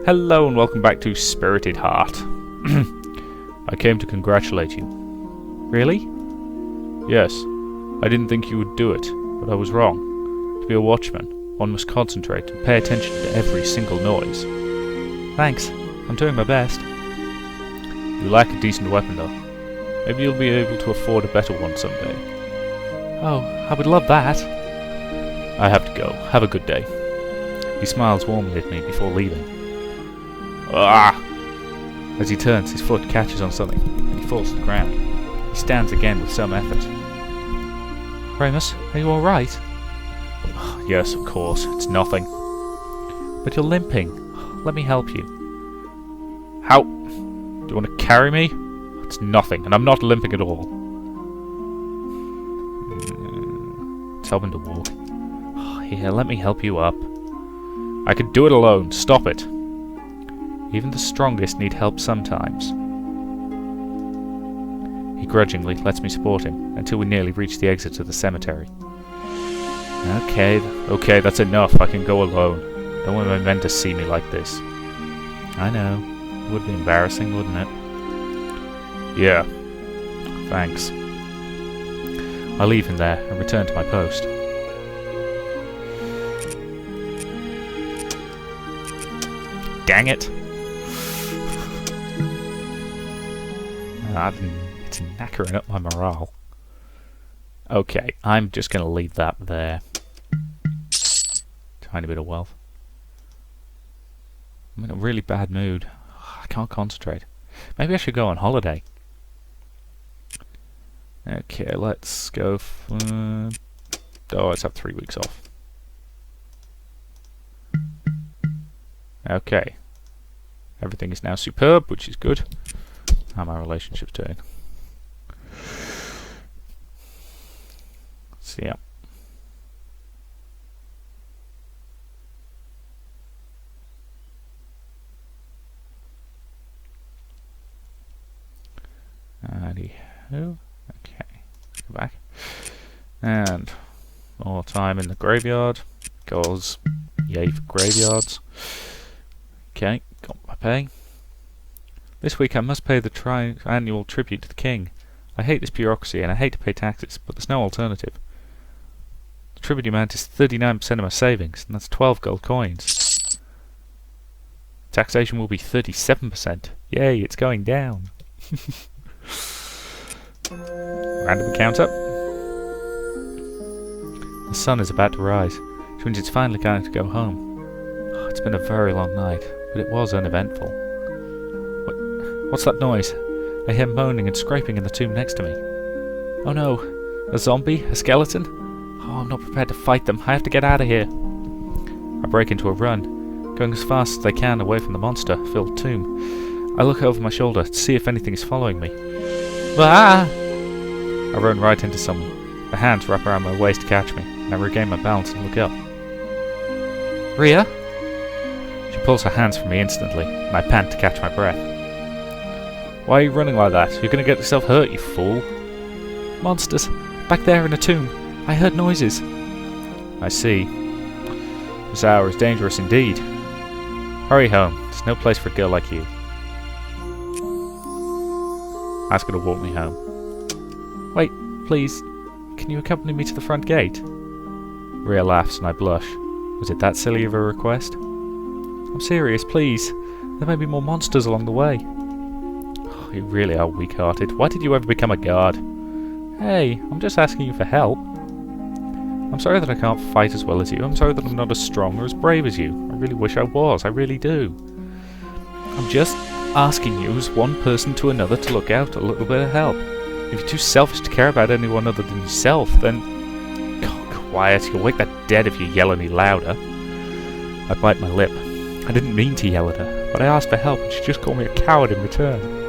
Hello and welcome back to Spirited Heart. I came to congratulate you. Really? Yes. I didn't think you would do it, but I was wrong. To be a watchman, one must concentrate and pay attention to every single noise. Thanks. I'm doing my best. You lack a decent weapon though. Maybe you'll be able to afford a better one someday. Oh, I would love that. I have to go. Have a good day. He smiles warmly at me before leaving. Ah! As he turns, his foot catches on something, and he falls to the ground. He stands again with some effort. Remus, are you alright? Yes, of course. It's nothing. But you're limping. Let me help you. How? Do you want to carry me? It's nothing, and I'm not limping at all. Let's help him to walk. Here, let me help you up. I can do it alone. Stop it. Even the strongest need help sometimes. He grudgingly lets me support him until we nearly reach the exit of the cemetery. Okay, that's enough. I can go alone. Don't want my men to see me like this. I know. It would be embarrassing, wouldn't it? Yeah. Thanks. I leave him there and return to my post. Dang it! It's knackering up my morale. Okay, I'm just going to leave that there. Tiny bit of wealth. I'm in a really bad mood. I can't concentrate. Maybe I should go on holiday. Okay, let's go for... let's have 3 weeks off. Okay. Everything is now superb, which is good. How are my relationships doing? Let's see, yeah. Anywho, okay, let's go back. And more time in the graveyard, because yay for graveyards. Okay, got my pay. This week I must pay the tri-annual tribute to the king. I hate this bureaucracy and I hate to pay taxes, but there's no alternative. The tribute amount is 39% of my savings, and that's 12 gold coins. Taxation will be 37%. Yay, it's going down. Random encounter. The sun is about to rise, which means it's finally going to go home. Oh, it's been a very long night, but it was uneventful. What's that noise? I hear moaning and scraping in the tomb next to me. Oh no! A zombie? A skeleton? Oh, I'm not prepared to fight them. I have to get out of here. I break into a run, going as fast as I can away from the monster-filled tomb. I look over my shoulder to see if anything is following me. Ah! I run right into someone. The hands wrap around my waist to catch me, and I regain my balance and look up. Rhea? She pulls her hands from me instantly, and I pant to catch my breath. Why are you running like that? You're going to get yourself hurt, you fool. Monsters! Back there in a tomb! I heard noises! I see. This hour is dangerous indeed. Hurry home. There's no place for a girl like you. Ask her to walk me home. Wait, please. Can you accompany me to the front gate? Rhea laughs and I blush. Was it that silly of a request? I'm serious, please. There may be more monsters along the way. You really are weak-hearted. Why did you ever become a guard? Hey, I'm just asking you for help. I'm sorry that I can't fight as well as you. I'm sorry that I'm not as strong or as brave as you. I really wish I was. I really do. I'm just asking you as one person to another to look out a little bit of help. If you're too selfish to care about anyone other than yourself, then... Oh, quiet. You'll wake that dead if you yell any louder. I bite my lip. I didn't mean to yell at her, but I asked for help and she just called me a coward in return.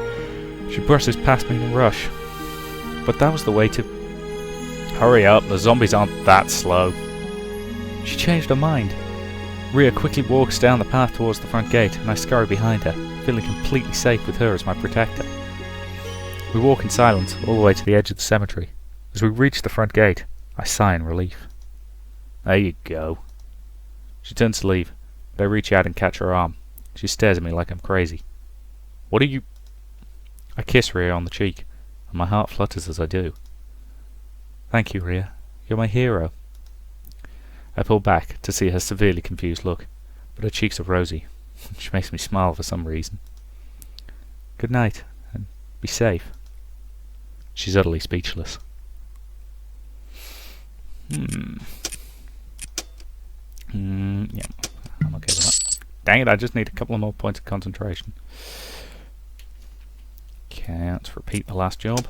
She brushes past me in a rush. But that was the way to... Hurry up, the zombies aren't that slow. She changed her mind. Rhea quickly walks down the path towards the front gate, and I scurry behind her, feeling completely safe with her as my protector. We walk in silence all the way to the edge of the cemetery. As we reach the front gate, I sigh in relief. There you go. She turns to leave, but I reach out and catch her arm. She stares at me like I'm crazy. What are you... I kiss Ria on the cheek, and my heart flutters as I do. Thank you, Ria. You're my hero. I pull back to see her severely confused look, but her cheeks are rosy, which makes me smile for some reason. Good night, and be safe. She's utterly speechless. Yeah, I'm okay with that. Dang it, I just need a couple of more points of concentration. Okay, let's repeat the last job.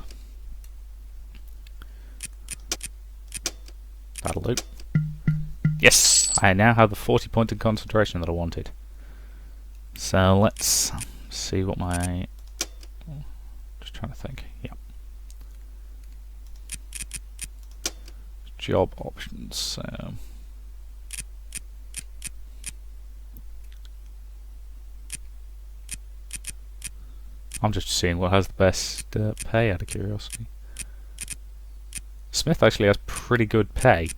That'll do. Yes! I now have the 40 points of concentration that I wanted. So let's see what my... Just trying to think. Yeah. Job options. So... I'm just seeing what has the best pay out of curiosity. Smith actually has pretty good pay.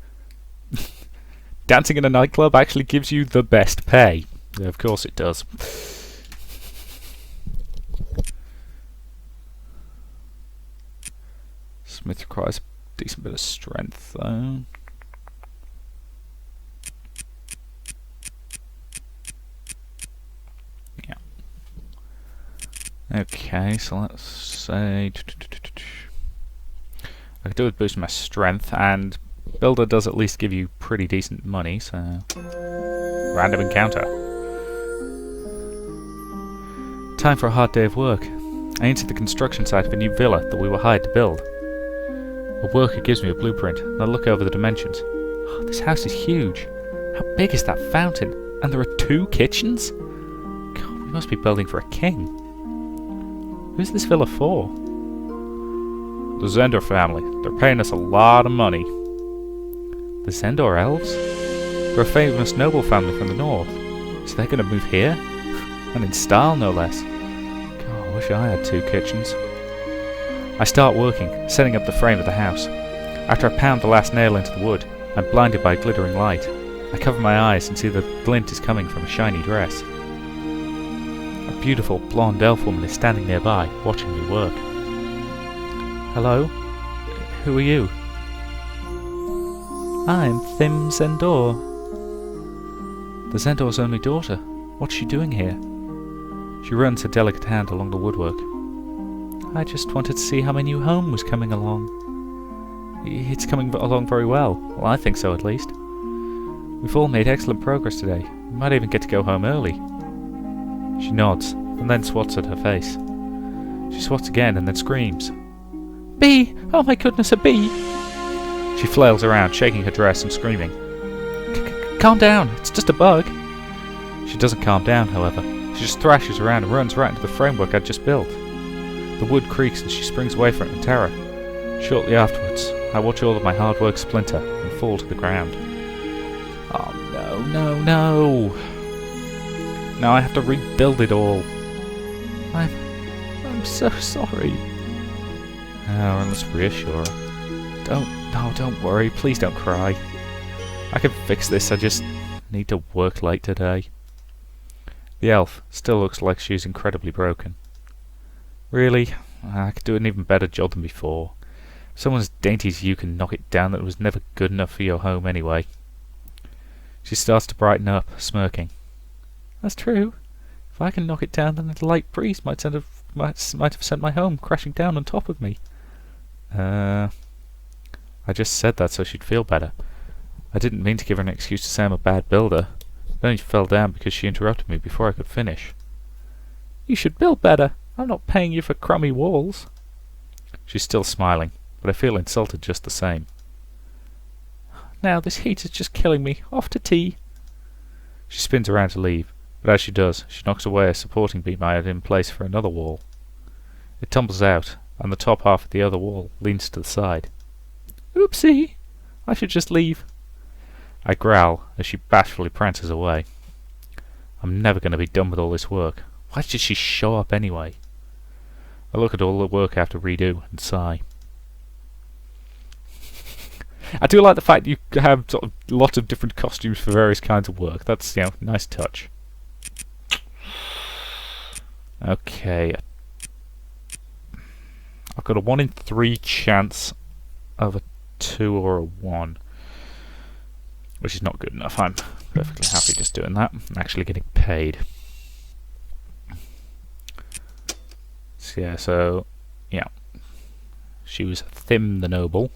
Dancing in a nightclub actually gives you the best pay. Yeah, of course it does. Smith requires a decent bit of strength though. Yeah. Okay, so let's say... I could do with boosting my strength, and Builder does at least give you pretty decent money, so... Random encounter. Time for a hard day of work. I entered the construction site of a new villa that we were hired to build. A worker gives me a blueprint, and I look over the dimensions. Oh, this house is huge. How big is that fountain? And there are 2 kitchens? God, we must be building for a king. Who's this villa for? The Zendor family. They're paying us a lot of money. The Zendor elves? They're a famous noble family from the north. So they're going to move here? And in style, no less. God, I wish I had 2 kitchens. I start working, setting up the frame of the house. After I pound the last nail into the wood, I'm blinded by a glittering light. I cover my eyes and see the glint is coming from a shiny dress. A beautiful, blonde elf woman is standing nearby, watching me work. Hello? Who are you? I'm Thim Zendor. The Zendor's only daughter. What's she doing here? She runs her delicate hand along the woodwork. I just wanted to see how my new home was coming along. It's coming along very well. Well, I think so at least. We've all made excellent progress today. We might even get to go home early. She nods, and then swats at her face. She swats again and then screams. Bee! Oh my goodness, a bee! She flails around, shaking her dress and screaming. Calm down, it's just a bug. She doesn't calm down, however. She just thrashes around and runs right into the framework I'd just built. The wood creaks and she springs away from it in terror. Shortly afterwards, I watch all of my hard work splinter and fall to the ground. Oh no, no, no! Now I have to rebuild it all. I'm so sorry. Oh, let's reassure her. Don't worry, please don't cry. I can fix this, I just need to work late today. The elf still looks like she's incredibly broken. Really? I could do an even better job than before. If someone as dainty as you can knock it down, that was never good enough for your home anyway. She starts to brighten up, smirking. That's true. If I can knock it down, then the light breeze might have sent my home crashing down on top of me. I just said that so she'd feel better. I didn't mean to give her an excuse to say I'm a bad builder. It only fell down because she interrupted me before I could finish. You should build better. I'm not paying you for crummy walls. She's still smiling, but I feel insulted just the same. Now this heat is just killing me. Off to tea. She spins around to leave, but as she does, she knocks away a supporting beam I had in place for another wall. It tumbles out, and the top half of the other wall leans to the side. Oopsie! I should just leave. I growl as she bashfully prances away. I'm never going to be done with all this work. Why did she show up anyway? I look at all the work I have to redo and sigh. I do like the fact you have sort of lots of different costumes for various kinds of work. That's, nice touch. Okay. I've got a 1 in 3 chance of a 2 or a 1. Which is not good enough. I'm perfectly happy just doing that. I'm actually getting paid. So yeah. She was Thim the Noble.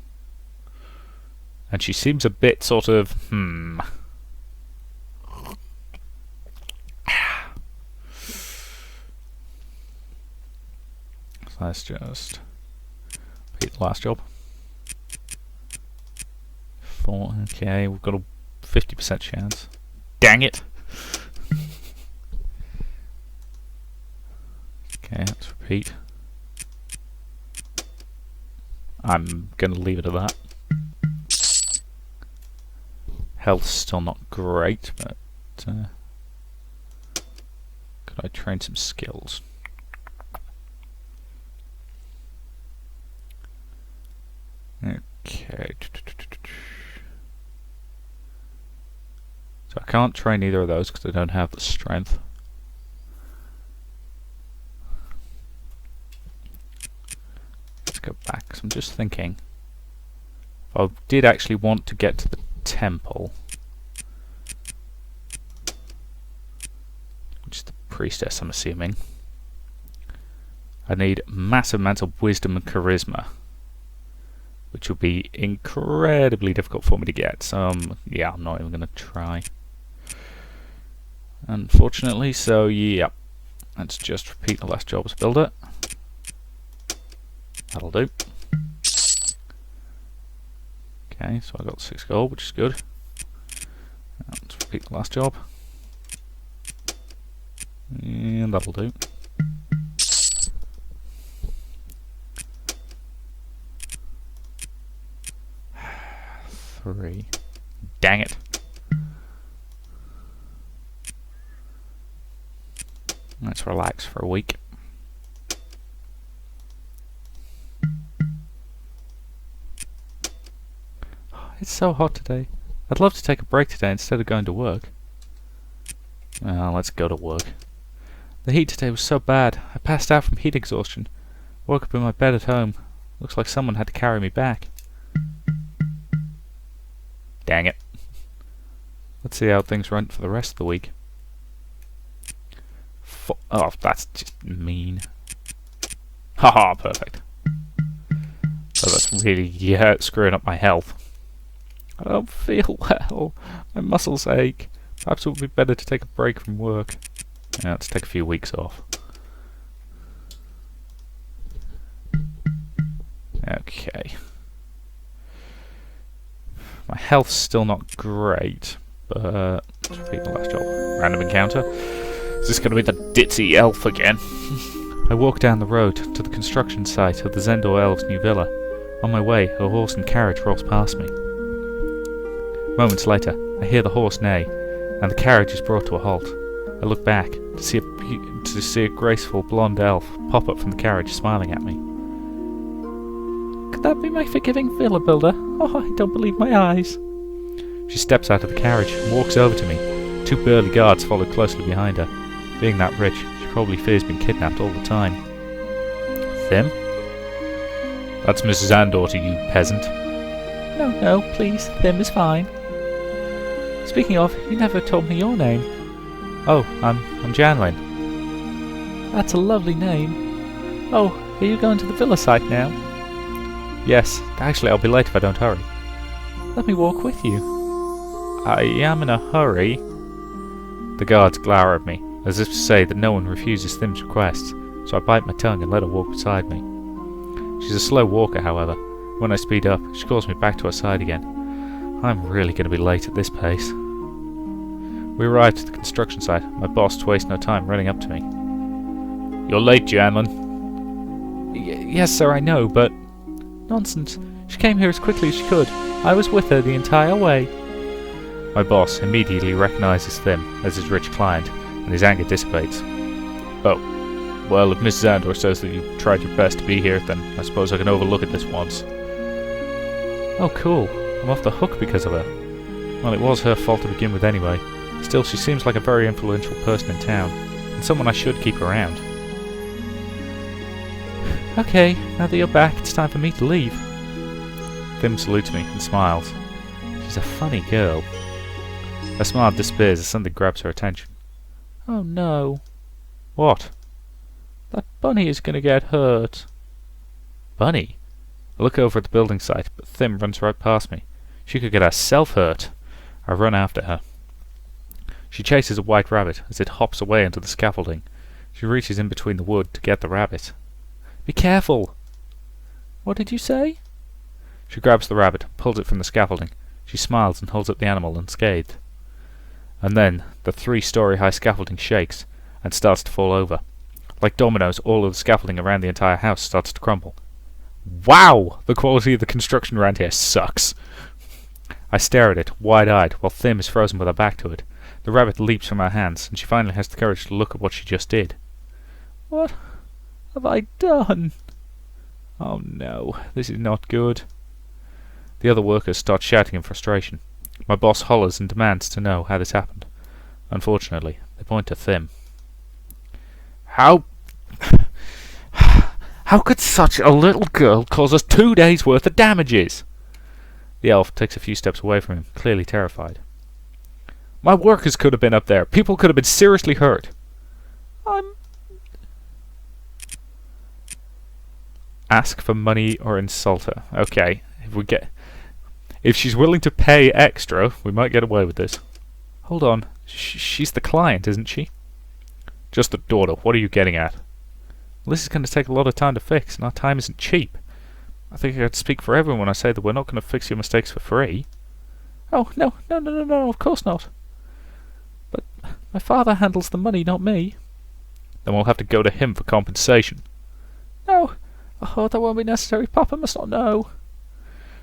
And she seems a bit sort of, So let's just repeat the last job. 4, okay, we've got a 50% chance. Dang it! Okay, let's repeat. I'm gonna leave it at that. Health's still not great, but could I train some skills? Okay. So I can't train either of those because I don't have the strength. Let's go back, 'cause I'm just thinking. If I did actually want to get to the temple, which is the priestess, I'm assuming, I need massive amounts of wisdom and charisma, which will be incredibly difficult for me to get. So yeah, I'm not even going to try, unfortunately. So yeah, let's just repeat the last job as builder. That'll do. Okay, so I got 6 gold, which is good. Let's repeat the last job. And that'll do. Three. Dang it. Let's relax for a week. It's so hot today. I'd love to take a break today instead of going to work. Well, let's go to work. The heat today was so bad. I passed out from heat exhaustion. Woke up in my bed at home. Looks like someone had to carry me back. Dang it. Let's see how things went for the rest of the week. Oh, that's just mean. Haha, perfect. So that's really, screwing up my health. I don't feel well. My muscles ache. Perhaps it would be better to take a break from work. Yeah, let's take a few weeks off. Okay. My health's still not great, but let's repeat the last job. Random encounter. Is this going to be the ditzy elf again? I walk down the road to the construction site of the Zendor elves' new villa. On my way, a horse and carriage rolls past me. Moments later, I hear the horse neigh, and the carriage is brought to a halt. I look back to see a graceful blonde elf pop up from the carriage, smiling at me. Could that be my forgiving villa builder? Oh, I don't believe my eyes. She steps out of the carriage and walks over to me. 2 burly guards follow closely behind her. Being that rich, she probably fears being kidnapped all the time. Thim? That's Mrs. Andor to you, peasant. No, please, Thim is fine. Speaking of, you never told me your name. Oh, I'm Janwyn. That's a lovely name. Oh, are you going to the villa site now? Yes, actually I'll be late if I don't hurry. Let me walk with you. I am in a hurry. The guards glower at me, as if to say that no one refuses Thim's requests, so I bite my tongue and let her walk beside me. She's a slow walker, however. When I speed up, she calls me back to her side again. I'm really going to be late at this pace. We arrived at the construction site, my boss to waste no time running up to me. You're late, Janlin. Yes, sir, I know, but... Nonsense. She came here as quickly as she could. I was with her the entire way. My boss immediately recognizes Thim as his rich client, and his anger dissipates. Oh, well, if Mrs. Andor says that you tried your best to be here, then I suppose I can overlook it this once. Oh, cool. I'm off the hook because of her. Well, it was her fault to begin with anyway. Still, she seems like a very influential person in town, and someone I should keep around. Okay, now that you're back, it's time for me to leave. Thim salutes me and smiles. She's a funny girl. Her smile disappears as something grabs her attention. Oh no. What? That bunny is going to get hurt. Bunny? I look over at the building site, but Thim runs right past me. She could get herself hurt. I run after her. She chases a white rabbit as it hops away into the scaffolding. She reaches in between the wood to get the rabbit. Be careful! What did you say? She grabs the rabbit and pulls it from the scaffolding. She smiles and holds up the animal unscathed. And then the 3-story-high scaffolding shakes and starts to fall over. Like dominoes, all of the scaffolding around the entire house starts to crumble. Wow! The quality of the construction around here sucks. I stare at it, wide-eyed, while Thim is frozen with her back to it. The rabbit leaps from her hands, and she finally has the courage to look at what she just did. What have I done? Oh no, this is not good. The other workers start shouting in frustration. My boss hollers and demands to know how this happened. Unfortunately, they point to Thim. How could such a little girl cause us 2 days' worth of damages? The elf takes a few steps away from him, clearly terrified. My workers could have been up there. People could have been seriously hurt. Ask for money or insult her. Okay, if she's willing to pay extra, we might get away with this. Hold on. She's the client, isn't she? Just the daughter. What are you getting at? Well, this is going to take a lot of time to fix, and our time isn't cheap. I think I could speak for everyone when I say that we're not going to fix your mistakes for free. Oh, no, of course not. But my father handles the money, not me. Then we'll have to go to him for compensation. No. Oh, that won't be necessary. Papa must not know.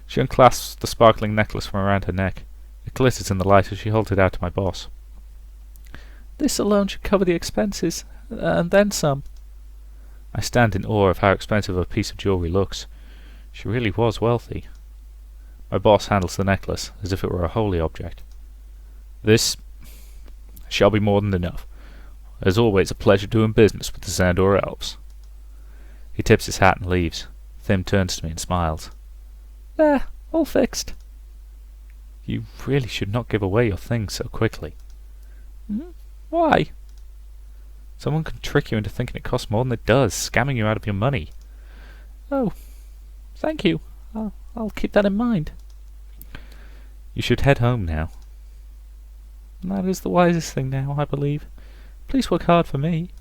She unclasps the sparkling necklace from around her neck. It glitters in the light as she holds it out to my boss. This alone should cover the expenses, and then some. I stand in awe of how expensive a piece of jewellery looks. She really was wealthy. My boss handles the necklace as if it were a holy object. This shall be more than enough. As always, a pleasure doing business with the Zandor elves. He tips his hat and leaves. Thim turns to me and smiles. There, all fixed. You really should not give away your things so quickly. Why? Someone can trick you into thinking it costs more than it does, scamming you out of your money. Oh, thank you. I'll keep that in mind. You should head home now. That is the wisest thing now, I believe. Please work hard for me.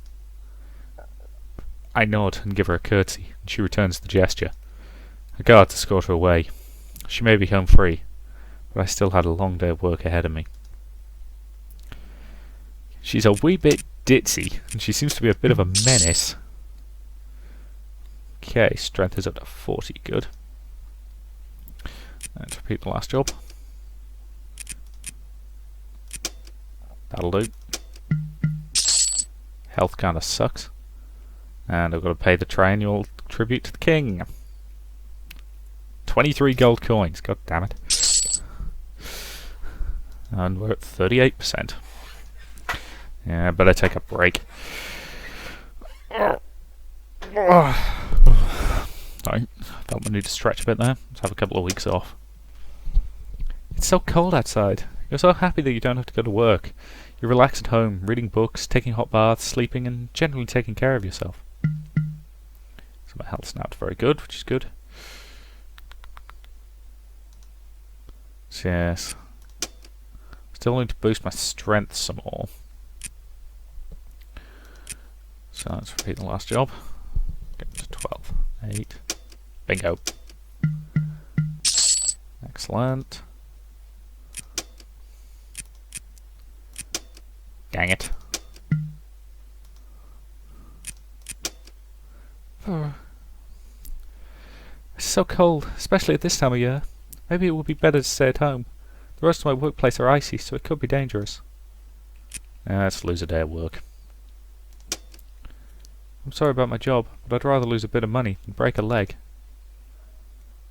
I nod and give her a curtsy, and she returns the gesture. A guard escort her away. She may be home free, but I still had a long day of work ahead of me. She's a wee bit ditzy, and she seems to be a bit of a menace. Okay, strength is up to 40, good. Let's repeat the last job. That'll do. Health kinda sucks. And I've got to pay the triennial tribute to the king. 23 gold coins, god damn it. And we're at 38%. Yeah, better take a break. Sorry, felt I need to stretch a bit there. Let's have a couple of weeks off. It's so cold outside. You're so happy that you don't have to go to work. You relax at home, reading books, taking hot baths, sleeping, and generally taking care of yourself. So my health's now very good, which is good. So yes. Still need to boost my strength some more. So let's repeat the last job. Get to 12. 8. Bingo. Excellent. Dang it. It's so cold, especially at this time of year. Maybe it would be better to stay at home. The rest of my workplace are icy, so it could be dangerous. Let's lose a day of work. I'm sorry about my job, but I'd rather lose a bit of money than break a leg.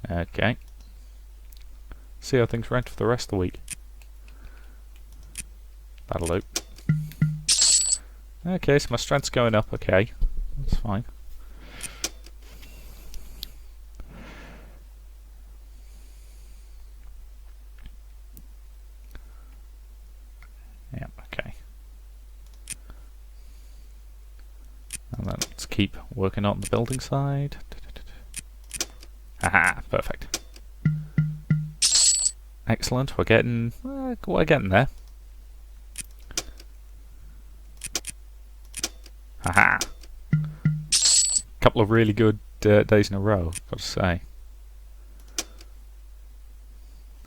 Okay. See how things rank for the rest of the week. That'll do. Okay, so my strength's going up, okay. That's fine. keep working on the building side. Haha, perfect. Excellent, we're getting there. Haha. Couple of really good days in a row, got to say.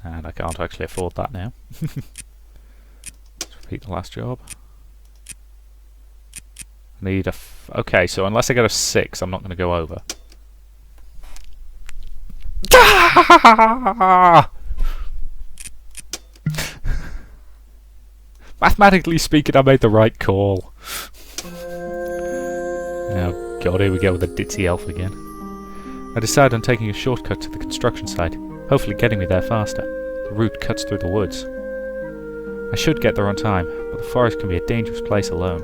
And I can't actually afford that now. Let's repeat the last job. I need a okay, so unless I get a 6, I'm not going to go over. Mathematically speaking, I made the right call. Oh god, here we go with the ditzy elf again. I decide on taking a shortcut to the construction site, hopefully getting me there faster. The route cuts through the woods. I should get there on time, but the forest can be a dangerous place alone.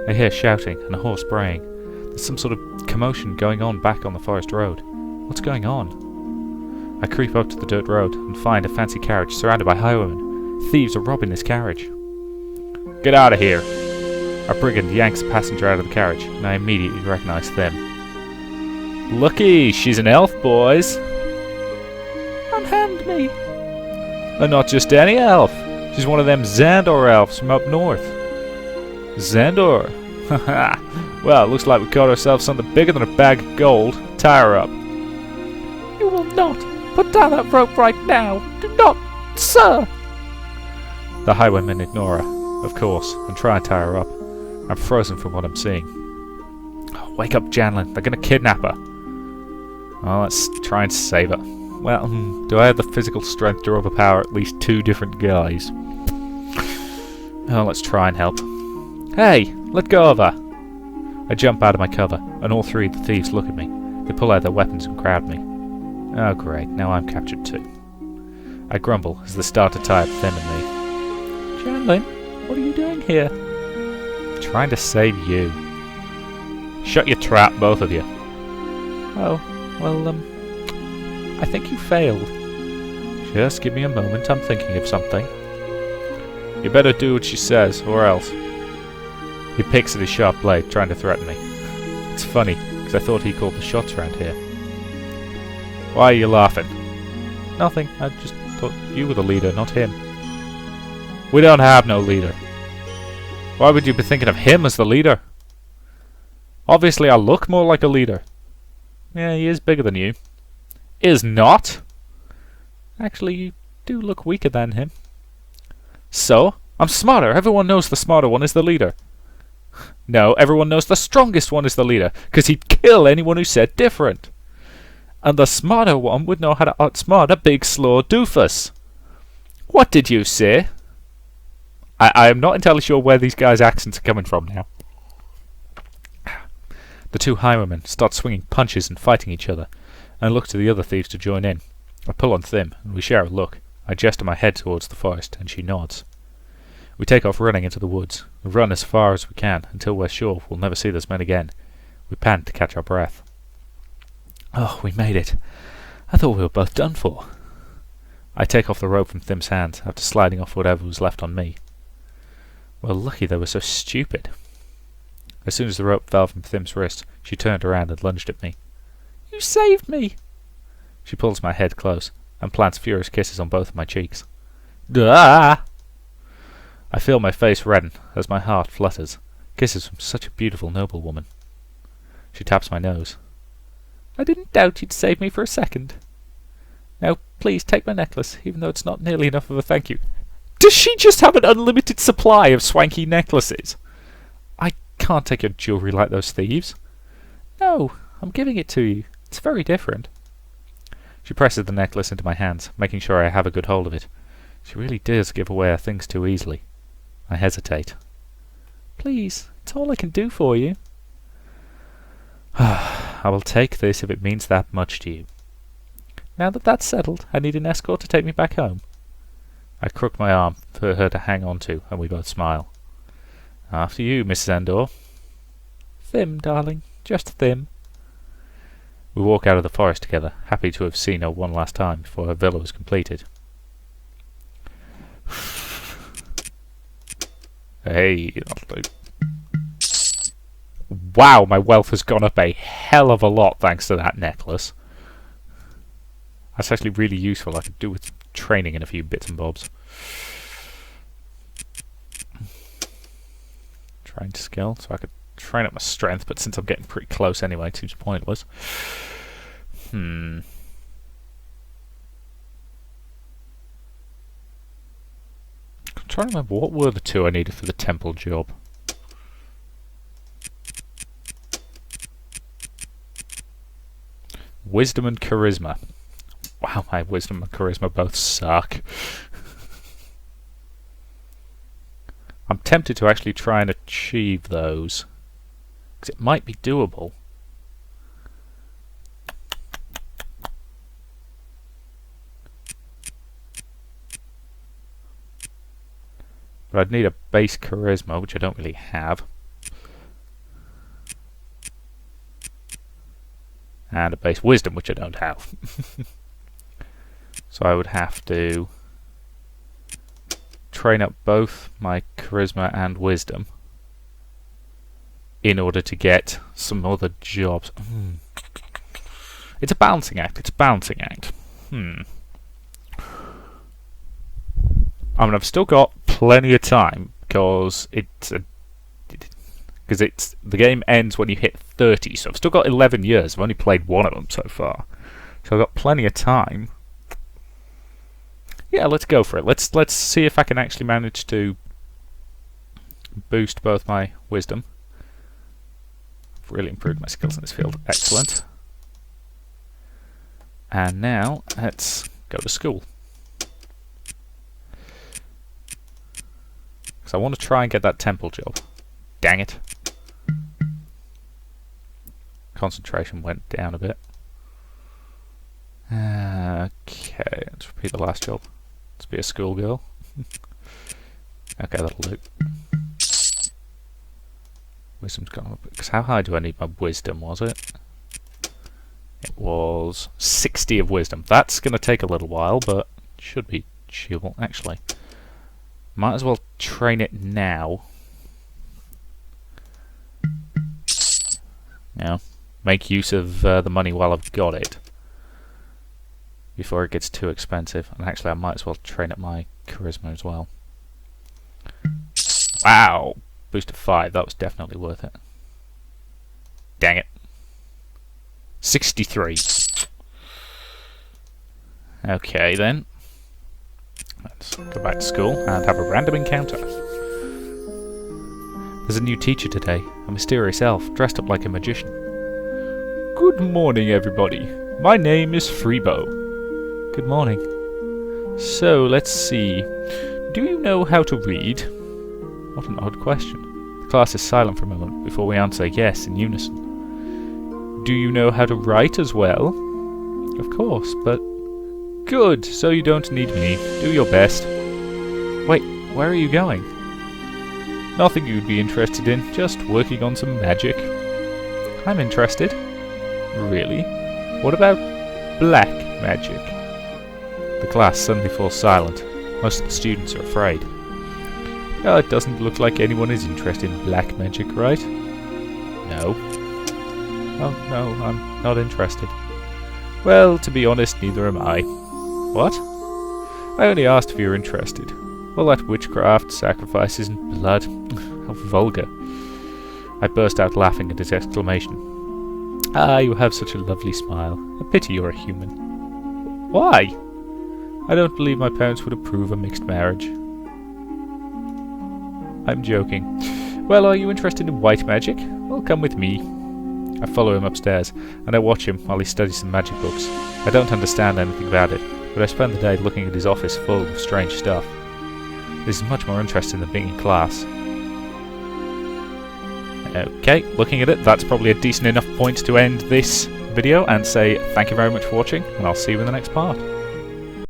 I hear shouting and a horse braying. There's some sort of commotion going on back on the forest road. What's going on? I creep up to the dirt road and find a fancy carriage surrounded by highwaymen. Thieves are robbing this carriage. Get out of here! A brigand yanks a passenger out of the carriage, and I immediately recognize them. Lucky, she's an elf, boys! Unhand me! And not just any elf. She's one of them Xandor elves from up north. Xandor? Haha. Well, looks like we caught ourselves something bigger than a bag of gold. Tie her up. You will not! Put down that rope right now! Do not, sir! The highwaymen ignore her, of course, and try and tie her up. I'm frozen from what I'm seeing. Oh, wake up, Janlin. They're going to kidnap her. Well, let's try and save her. Well, do I have the physical strength to overpower at least 2 different guys? Oh, let's try and help. Hey, let go of her! I jump out of my cover, and all 3 of the thieves look at me. They pull out their weapons and crowd me. Oh great, now I'm captured too. I grumble as they start to tie up Thim and me. Janlin, what are you doing here? Trying to save you. Shut your trap, both of you. Oh, well, I think you failed. Just give me a moment, I'm thinking of something. You better do what she says, or else. He picks at his sharp blade, trying to threaten me. It's funny, because I thought he called the shots around here. Why are you laughing? Nothing, I just thought you were the leader, not him. We don't have no leader. Why would you be thinking of him as the leader? Obviously I look more like a leader. Yeah, he is bigger than you. Is not? Actually, you do look weaker than him. So? I'm smarter. Everyone knows the smarter one is the leader. No, everyone knows the strongest one is the leader, because he'd kill anyone who said different. And the smarter one would know how to outsmart a big slow doofus. What did you say? I am not entirely sure where these guys' accents are coming from now. The 2 highwaymen start swinging punches and fighting each other, and I look to the other thieves to join in. I pull on Thim, and we share a look. I gesture my head towards the forest, and she nods. We take off running into the woods. We run as far as we can, until we're sure we'll never see those men again. We pant to catch our breath. Oh, we made it. I thought we were both done for. I take off the rope from Thim's hands, after sliding off whatever was left on me. Well, lucky they were so stupid. As soon as the rope fell from Thim's wrist, she turned around and lunged at me. You saved me! She pulls my head close, and plants furious kisses on both of my cheeks. Duh! I feel my face redden, as my heart flutters. Kisses from such a beautiful, noble woman. She taps my nose. I didn't doubt you'd save me for a second. Now, please take my necklace, even though it's not nearly enough of a thank you. Does she just have an unlimited supply of swanky necklaces? I can't take your jewellery like those thieves. No, I'm giving it to you. It's very different. She presses the necklace into my hands, making sure I have a good hold of it. She really does give away her things too easily. I hesitate. Please, it's all I can do for you. I will take this if it means that much to you. Now that that's settled, I need an escort to take me back home. I crook my arm for her to hang on to, and we both smile. After you, Miss Xandor. Thim, darling. Just Thim. We walk out of the forest together, happy to have seen her one last time before her villa was completed. Hey, Wow, my wealth has gone up a hell of a lot thanks to that necklace. That's actually really useful. I could do with training in a few bits and bobs. Train skill, so I could train up my strength, but since I'm getting pretty close anyway, it seems pointless. I'm trying to remember what were the two I needed for the temple job. Wisdom and charisma. Wow, my wisdom and charisma both suck. I'm tempted to actually try and achieve those, because it might be doable. But I'd need a base charisma, which I don't really have. And a base wisdom, which I don't have. So I would have to train up both my charisma and wisdom in order to get some other jobs. It's a balancing act. It's a balancing act. I mean, I've still got plenty of time because the game ends when you hit 30, so I've still got 11 years. I've only played one of them so far, so I've got plenty of time. Yeah, let's go for it. Let's see if I can actually manage to boost both my wisdom. I've really improved my skills in this field. Excellent. And now let's go to school. Because I want to try and get that temple job. Dang it. Concentration went down a bit. Okay, let's repeat the last job. Let's be a schoolgirl. Okay, that'll do. Wisdom's gone up. Because how high do I need my wisdom, was it? It was 60 of wisdom. That's going to take a little while, but should be achievable. Actually, might as well train it now. Yeah, make use of the money while I've got it, before it gets too expensive. And actually I might as well train up my charisma as well. Wow! Boost of 5, that was definitely worth it. Dang it. 63. Okay then. Let's go back to school and have a random encounter. There's a new teacher today, a mysterious elf, dressed up like a magician. Good morning, everybody. My name is Freebo. Good morning. So, let's see. Do you know how to read? What an odd question. The class is silent for a moment before we answer yes in unison. Do you know how to write as well? Of course, but... Good, so you don't need me. Do your best. Wait, where are you going? Nothing you'd be interested in, just working on some magic. I'm interested. Really? What about black magic? The class suddenly falls silent. Most of the students are afraid. Oh, it doesn't look like anyone is interested in black magic, right? No. Oh, no, I'm not interested. Well, to be honest, neither am I. What? I only asked if you're interested. All that witchcraft, sacrifices, and blood. How vulgar. I burst out laughing at his exclamation. Ah, you have such a lovely smile. A pity you're a human. Why? I don't believe my parents would approve a mixed marriage. I'm joking. Well, are you interested in white magic? Well, come with me. I follow him upstairs, and I watch him while he studies some magic books. I don't understand anything about it, but I spend the day looking at his office full of strange stuff. This is much more interesting than being in class. Okay, looking at it, that's probably a decent enough point to end this video and say thank you very much for watching, and I'll see you in the next part.